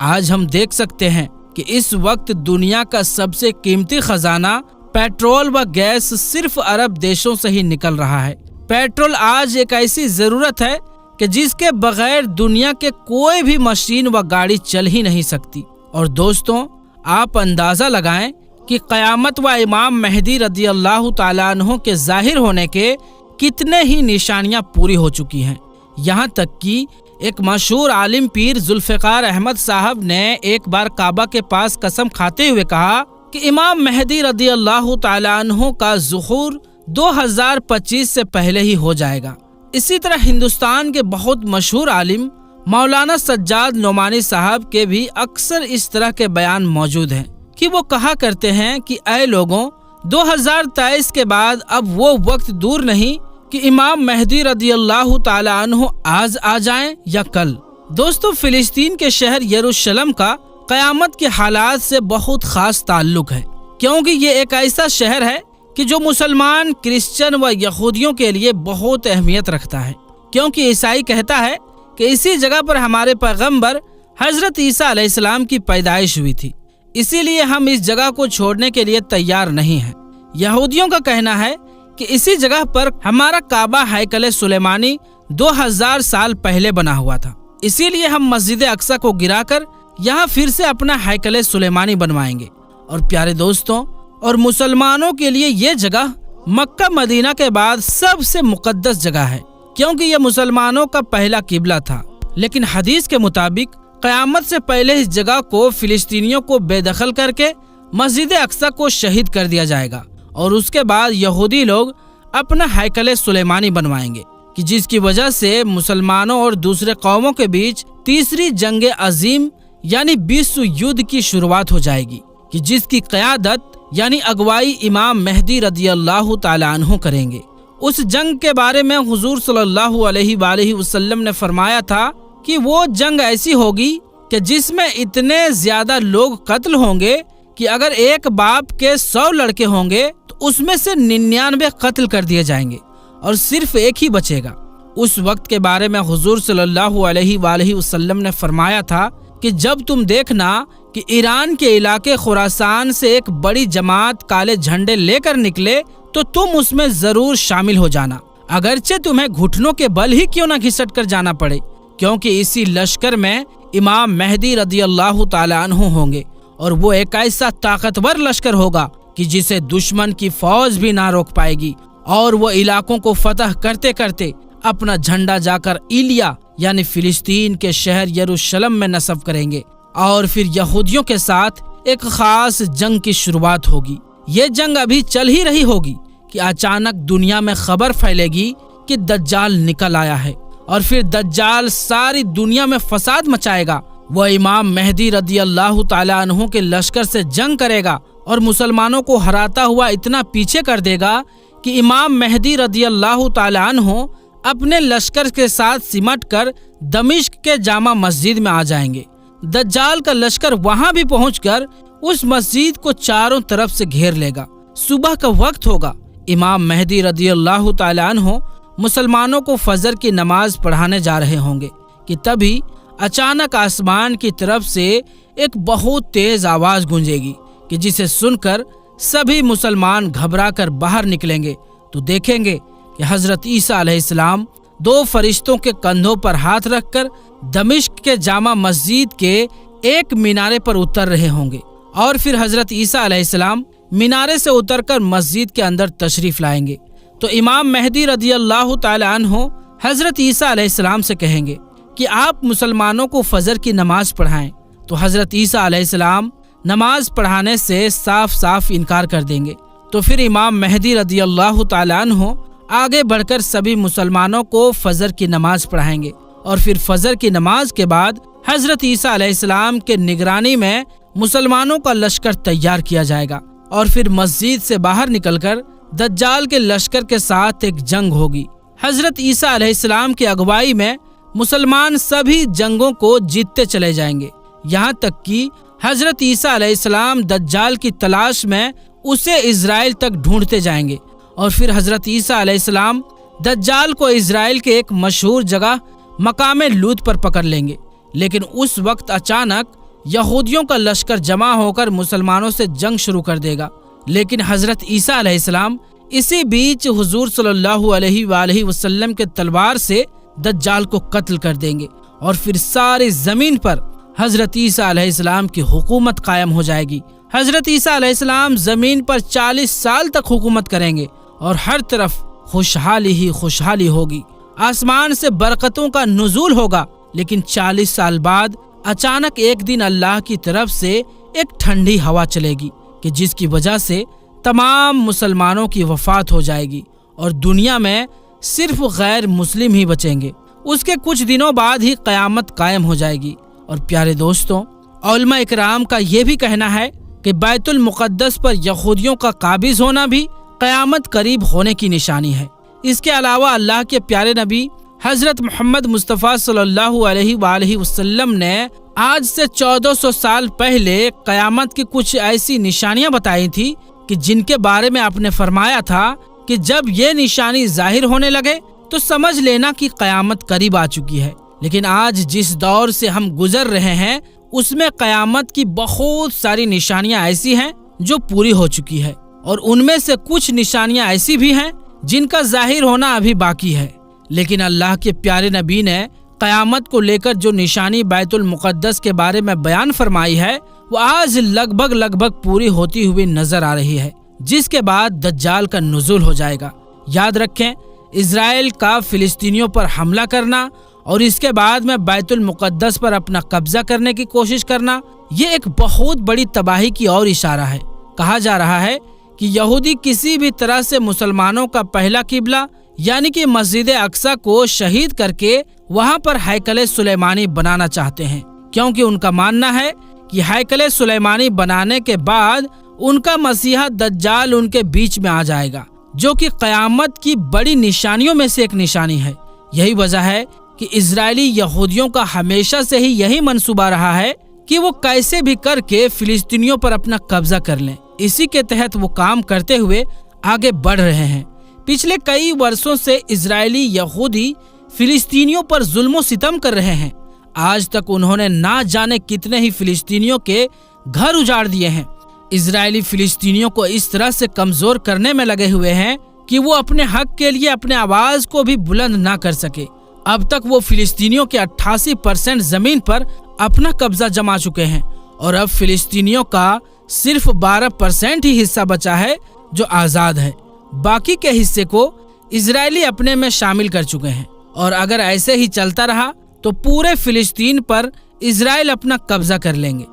آج ہم دیکھ سکتے ہیں کہ اس وقت دنیا کا سب سے قیمتی خزانہ پیٹرول و گیس صرف عرب دیشوں سے ہی نکل رہا ہے۔ پیٹرول آج ایک ایسی ضرورت ہے کہ جس کے بغیر دنیا کے کوئی بھی مشین و گاڑی چل ہی نہیں سکتی۔ اور دوستوں، آپ اندازہ لگائیں کہ قیامت و امام مہدی رضی اللہ تعالیٰ عنہ کے ظاہر ہونے کے کتنے ہی نشانیاں پوری ہو چکی ہیں۔ یہاں تک کہ ایک مشہور عالم پیر ذوالفقار احمد صاحب نے ایک بار کعبہ کے پاس قسم کھاتے ہوئے کہا کہ امام مہدی رضی اللہ تعالیٰ عنہ کا ظہور 2025 سے پہلے ہی ہو جائے گا۔ اسی طرح ہندوستان کے بہت مشہور عالم مولانا سجاد نعمانی صاحب کے بھی اکثر اس طرح کے بیان موجود ہیں کہ وہ کہا کرتے ہیں کہ اے لوگوں، 2023 کے بعد اب وہ وقت دور نہیں کہ امام مہدی رضی اللہ تعالی عنہ آج آ جائیں یا کل۔ دوستو، فلسطین کے شہر یروشلم کا قیامت کے حالات سے بہت خاص تعلق ہے، کیونکہ یہ ایک ایسا شہر ہے کہ جو مسلمان، کرسچن و یہودیوں کے لیے بہت اہمیت رکھتا ہے، کیونکہ عیسائی کہتا ہے کہ اسی جگہ پر ہمارے پیغمبر حضرت عیسیٰ علیہ السلام کی پیدائش ہوئی تھی، اسی لیے ہم اس جگہ کو چھوڑنے کے لیے تیار نہیں ہیں۔ یہودیوں کا کہنا ہے کہ اسی جگہ پر ہمارا کعبہ ہیکل سلیمانی 2000 سال پہلے بنا ہوا تھا، اسی لیے ہم مسجد اقصی کو گرا کر یہاں پھر سے اپنا ہیکل سلیمانی بنوائیں گے۔ اور پیارے دوستوں، اور مسلمانوں کے لیے یہ جگہ مکہ مدینہ کے بعد سب سے مقدس جگہ ہے، کیونکہ یہ مسلمانوں کا پہلا قبلہ تھا۔ لیکن حدیث کے مطابق قیامت سے پہلے اس جگہ کو فلسطینیوں کو بے دخل کر کے مسجد اقصی کو شہید کر دیا جائے گا، اور اس کے بعد یہودی لوگ اپنا ہیکل سلیمانی بنوائیں گے، کہ جس کی وجہ سے مسلمانوں اور دوسرے قوموں کے بیچ تیسری جنگ عظیم یعنی 20 یدھ کی شروعات ہو جائے گی، کہ جس کی قیادت یعنی اگوائی امام مہدی رضی اللہ تعالی عنہ کریں گے۔ اس جنگ کے بارے میں حضور صلی اللہ علیہ وآلہ وسلم نے فرمایا تھا کہ وہ جنگ ایسی ہوگی کہ جس میں اتنے زیادہ لوگ قتل ہوں گے کہ اگر ایک باپ کے 100 لڑکے ہوں گے تو اس میں سے 99 قتل کر دیے جائیں گے اور صرف ایک ہی بچے گا۔ اس وقت کے بارے میں حضور صلی اللہ علیہ وآلہ وسلم نے فرمایا تھا کہ جب تم دیکھنا کہ ایران کے علاقے خراسان سے ایک بڑی جماعت کالے جھنڈے لے کر نکلے تو تم اس میں ضرور شامل ہو جانا، اگرچہ تمہیں گھٹنوں کے بل ہی کیوں نہ گھسٹ کر جانا پڑے، کیونکہ اسی لشکر میں امام مہدی رضی اللہ تعالی عنہ ہوں گے، اور وہ ایک ایسا طاقتور لشکر ہوگا کہ جسے دشمن کی فوج بھی نہ روک پائے گی، اور وہ علاقوں کو فتح کرتے کرتے اپنا جھنڈا جا کر ایلیا یعنی فلسطین کے شہر یروشلم میں نصب کریں گے، اور پھر یہودیوں کے ساتھ ایک خاص جنگ کی شروعات ہوگی۔ یہ جنگ ابھی چل ہی رہی ہوگی کہ اچانک دنیا میں خبر پھیلے گی کہ دجال نکل آیا ہے، اور پھر دجال ساری دنیا میں فساد مچائے گا۔ وہ امام مہدی رضی اللہ تعالی عنہ کے لشکر سے جنگ کرے گا اور مسلمانوں کو ہراتا ہوا اتنا پیچھے کر دے گا کہ امام مہدی رضی اللہ تعالی عنہ اپنے لشکر کے ساتھ سمٹ کر دمشق کے جامع مسجد میں آ جائیں گے۔ دجال کا لشکر وہاں بھی پہنچ کر اس مسجد کو چاروں طرف سے گھیر لے گا۔ صبح کا وقت ہوگا، امام مہدی رضی اللہ تعالی عنہ مسلمانوں کو فجر کی نماز پڑھانے جا رہے ہوں گے کہ تبھی اچانک آسمان کی طرف سے ایک بہت تیز آواز گونجے گی کہ جسے سن کر سبھی مسلمان گھبرا کر باہر نکلیں گے تو دیکھیں گے کہ حضرت عیسیٰ علیہ السلام 2 فرشتوں کے کندھوں پر ہاتھ رکھ کر دمشق کے جامع مسجد کے ایک مینارے پر اتر رہے ہوں گے، اور پھر حضرت عیسیٰ علیہ السلام مینارے سے اتر کر مسجد کے اندر تشریف لائیں گے۔ تو امام مہدی رضی اللہ تعالی عنہ حضرت عیسیٰ علیہ السلام سے کہیں گے کہ آپ مسلمانوں کو فجر کی نماز پڑھائیں، تو حضرت عیسیٰ علیہ السلام نماز پڑھانے سے صاف صاف انکار کر دیں گے۔ تو پھر امام مہدی رضی اللہ تعالی عنہ آگے بڑھ کر سبھی مسلمانوں کو فجر کی نماز پڑھائیں گے، اور پھر فجر کی نماز کے بعد حضرت عیسیٰ علیہ السلام کے نگرانی میں مسلمانوں کا لشکر تیار کیا جائے گا، اور پھر مسجد سے باہر نکل کر دجال کے لشکر کے ساتھ ایک جنگ ہوگی۔ حضرت عیسیٰ علیہ السلام کی اگوائی میں مسلمان سبھی جنگوں کو جیتتے چلے جائیں گے، یہاں تک کہ حضرت عیسیٰ علیہ السلام دجال کی تلاش میں اسے اسرائیل تک ڈھونڈتے جائیں گے، اور پھر حضرت عیسیٰ علیہ السلام دجال کو اسرائیل کے ایک مشہور جگہ مقام لوط پر پکڑ لیں گے۔ لیکن اس وقت اچانک یہودیوں کا لشکر جمع ہو کر مسلمانوں سے جنگ شروع کر دے گا، لیکن حضرت عیسیٰ علیہ السلام اسی بیچ حضور صلی اللہ علیہ وآلہ وسلم کے تلوار سے دجال کو قتل کر دیں گے، اور پھر ساری زمین پر حضرت عیسیٰ علیہ السلام کی حکومت قائم ہو جائے گی۔ حضرت عیسیٰ علیہ السلام زمین پر 40 سال تک حکومت کریں گے اور ہر طرف خوشحالی ہی خوشحالی ہوگی، آسمان سے برکتوں کا نزول ہوگا۔ لیکن 40 سال بعد اچانک ایک دن اللہ کی طرف سے ایک ٹھنڈی ہوا چلے گی کہ جس کی وجہ سے تمام مسلمانوں کی وفات ہو جائے گی اور دنیا میں صرف غیر مسلم ہی بچیں گے۔ اس کے کچھ دنوں بعد ہی قیامت قائم ہو جائے گی۔ اور پیارے دوستوں، علماء اکرام کا یہ بھی کہنا ہے کہ بیت المقدس پر یہودیوں کا قابض ہونا بھی قیامت قریب ہونے کی نشانی ہے۔ اس کے علاوہ اللہ کے پیارے نبی حضرت محمد مصطفیٰ صلی اللہ علیہ وآلہ وسلم نے آج سے 1400 سال پہلے قیامت کی کچھ ایسی نشانیاں بتائی تھی کہ جن کے بارے میں آپ نے فرمایا تھا کہ جب یہ نشانی ظاہر ہونے لگے تو سمجھ لینا کہ قیامت قریب آ چکی ہے۔ لیکن آج جس دور سے ہم گزر رہے ہیں اس میں قیامت کی بہت ساری نشانیاں ایسی ہیں جو پوری ہو چکی ہے، اور ان میں سے کچھ نشانیاں ایسی بھی ہیں جن کا ظاہر ہونا ابھی باقی ہے۔ لیکن اللہ کے پیارے نبی نے قیامت کو لے کر جو نشانی بیت المقدس کے بارے میں بیان فرمائی ہے وہ آج لگ بھگ پوری ہوتی ہوئی نظر آ رہی ہے، جس کے بعد دجال کا نزول ہو جائے گا۔ یاد رکھیں، اسرائیل کا فلسطینیوں پر حملہ کرنا اور اس کے بعد میں بیت المقدس پر اپنا قبضہ کرنے کی کوشش کرنا، یہ ایک بہت بڑی تباہی کی اور اشارہ ہے۔ کہا جا رہا ہے کہ یہودی کسی بھی طرح سے مسلمانوں کا پہلا قبلہ یعنی کہ مسجد اقصی کو شہید کر کے وہاں پر ہیکل سلیمانی بنانا چاہتے ہیں، کیونکہ ان کا ماننا ہے کہ ہیکل سلیمانی بنانے کے بعد ان کا مسیحا دجال ان کے بیچ میں آ جائے گا، جو کہ قیامت کی بڑی نشانیوں میں سے ایک نشانی ہے۔ یہی وجہ ہے کہ اسرائیلی یہودیوں کا ہمیشہ سے ہی یہی منصوبہ رہا ہے کہ وہ کیسے بھی کر کے فلسطینیوں پر اپنا قبضہ کر لیں۔ اسی کے تحت وہ کام کرتے ہوئے آگے بڑھ رہے ہیں۔ پچھلے کئی برسوں سے اسرائیلی یہودی فلسطینیوں پر ظلم و ستم کر رہے ہیں۔ آج تک انہوں نے نہ جانے کتنے ہی فلسطینیوں کے گھر اجاڑ دیے ہیں۔ اسرائیلی فلسطینیوں کو اس طرح سے کمزور کرنے میں لگے ہوئے ہیں کہ وہ اپنے حق کے لیے اپنے آواز کو بھی بلند نہ کر سکے۔ اب تک وہ فلسطینیوں کے 88% زمین پر اپنا قبضہ جما چکے ہیں، اور اب فلسطینیوں کا صرف 12% ہی حصہ بچا ہے جو آزاد ہے۔ باقی کے حصے کو اسرائیلی اپنے میں شامل کر چکے ہیں، اور اگر ایسے ہی چلتا رہا تو پورے فلسطین پر اسرائیل اپنا قبضہ کر لیں گے۔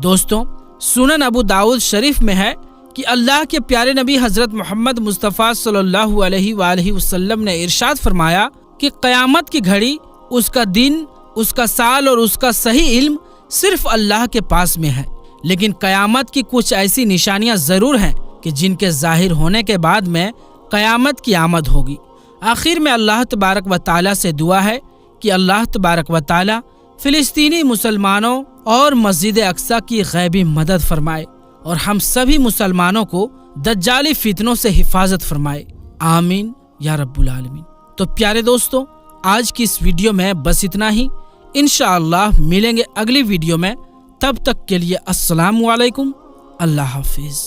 دوستوں، سنن ابو داؤد شریف میں ہے کہ اللہ کے پیارے نبی حضرت محمد مصطفیٰ صلی اللہ علیہ وآلہ وسلم نے ارشاد فرمایا کہ قیامت کی گھڑی، اس کا دن، اس کا سال اور اس کا صحیح علم صرف اللہ کے پاس میں ہے، لیکن قیامت کی کچھ ایسی نشانیاں ضرور ہیں کہ جن کے ظاہر ہونے کے بعد میں قیامت کی آمد ہوگی۔ آخر میں اللہ تبارک و تعالیٰ سے دعا ہے کہ اللہ تبارک و تعالیٰ فلسطینی مسلمانوں اور مسجد اقصی کی غیبی مدد فرمائے، اور ہم سبھی مسلمانوں کو دجالی فتنوں سے حفاظت فرمائے، آمین یا رب العالمین۔ تو پیارے دوستوں، آج کی اس ویڈیو میں بس اتنا ہی۔ انشاءاللہ ملیں گے اگلی ویڈیو میں، تب تک کے لیے السلام علیکم، اللہ حافظ۔